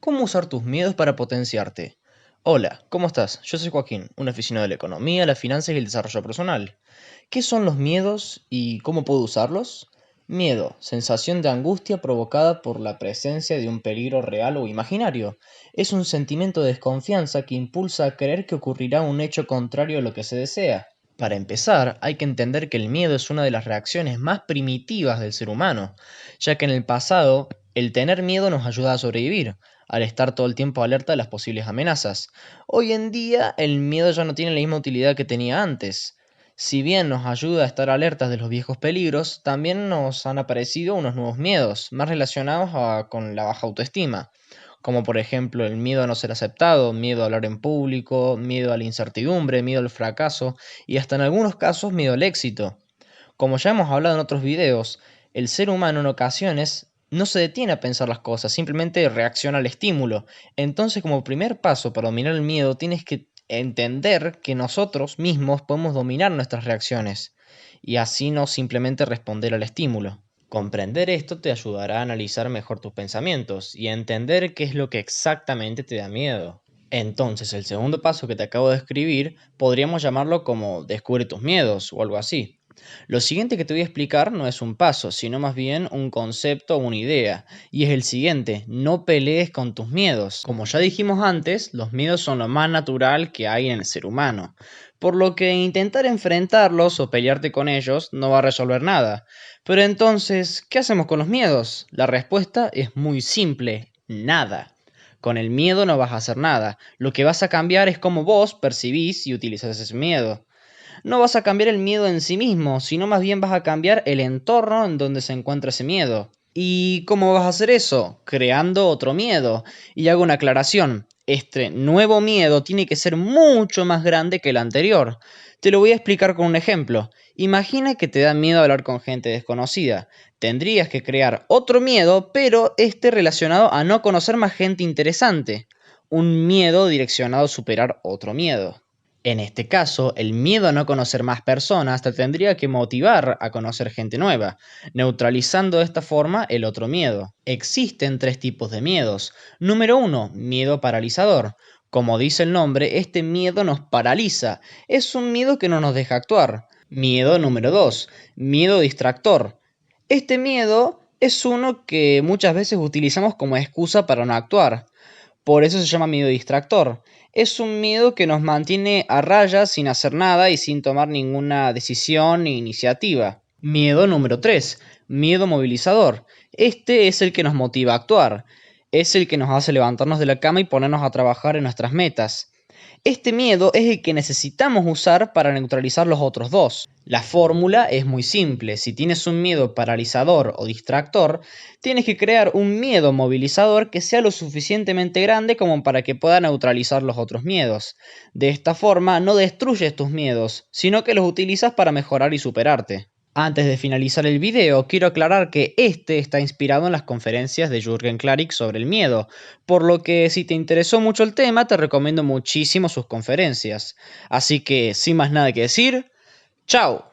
¿Cómo usar tus miedos para potenciarte? Hola, ¿cómo estás? Yo soy Joaquín, un aficionado de la economía, las finanzas y el desarrollo personal. ¿Qué son los miedos y cómo puedo usarlos? Miedo, sensación de angustia provocada por la presencia de un peligro real o imaginario. Es un sentimiento de desconfianza que impulsa a creer que ocurrirá un hecho contrario a lo que se desea. Para empezar, hay que entender que el miedo es una de las reacciones más primitivas del ser humano, ya que en el pasado el tener miedo nos ayuda a sobrevivir, al estar todo el tiempo alerta de las posibles amenazas. Hoy en día el miedo ya no tiene la misma utilidad que tenía antes. Si bien nos ayuda a estar alertas de los viejos peligros, también nos han aparecido unos nuevos miedos, más relacionados con la baja autoestima, como por ejemplo el miedo a no ser aceptado, miedo a hablar en público, miedo a la incertidumbre, miedo al fracaso y hasta en algunos casos miedo al éxito. Como ya hemos hablado en otros videos, el ser humano en ocasiones no se detiene a pensar las cosas, simplemente reacciona al estímulo. Entonces, como primer paso para dominar el miedo, tienes que entender que nosotros mismos podemos dominar nuestras reacciones y así no simplemente responder al estímulo. Comprender esto te ayudará a analizar mejor tus pensamientos y a entender qué es lo que exactamente te da miedo. Entonces, el segundo paso que te acabo de escribir podríamos llamarlo como descubre tus miedos o algo así. Lo siguiente que te voy a explicar no es un paso, sino más bien un concepto o una idea, y es el siguiente: no pelees con tus miedos. Como ya dijimos antes, los miedos son lo más natural que hay en el ser humano, por lo que intentar enfrentarlos o pelearte con ellos no va a resolver nada. Pero entonces, ¿qué hacemos con los miedos? La respuesta es muy simple: nada. Con el miedo no vas a hacer nada, lo que vas a cambiar es cómo vos percibís y utilizas ese miedo. No vas a cambiar el miedo en sí mismo, sino más bien vas a cambiar el entorno en donde se encuentra ese miedo. ¿Y cómo vas a hacer eso? Creando otro miedo. Y hago una aclaración: este nuevo miedo tiene que ser mucho más grande que el anterior. Te lo voy a explicar con un ejemplo. Imagina que te da miedo hablar con gente desconocida. Tendrías que crear otro miedo, pero este relacionado a no conocer más gente interesante. Un miedo direccionado a superar otro miedo. En este caso, el miedo a no conocer más personas te tendría que motivar a conocer gente nueva, neutralizando de esta forma el otro miedo. Existen tres tipos de miedos. Número uno, miedo paralizador. Como dice el nombre, este miedo nos paraliza. Es un miedo que no nos deja actuar. Miedo número dos, miedo distractor. Este miedo es uno que muchas veces utilizamos como excusa para no actuar. Por eso se llama miedo distractor. Es un miedo que nos mantiene a raya sin hacer nada y sin tomar ninguna decisión ni iniciativa. Miedo número 3. Miedo movilizador. Este es el que nos motiva a actuar. Es el que nos hace levantarnos de la cama y ponernos a trabajar en nuestras metas. Este miedo es el que necesitamos usar para neutralizar los otros dos. La fórmula es muy simple: si tienes un miedo paralizador o distractor, tienes que crear un miedo movilizador que sea lo suficientemente grande como para que pueda neutralizar los otros miedos. De esta forma no destruyes tus miedos, sino que los utilizas para mejorar y superarte. Antes de finalizar el video, quiero aclarar que este está inspirado en las conferencias de Jürgen Klarik sobre el miedo, por lo que si te interesó mucho el tema, te recomiendo muchísimo sus conferencias. Así que, sin más nada que decir, ¡chao!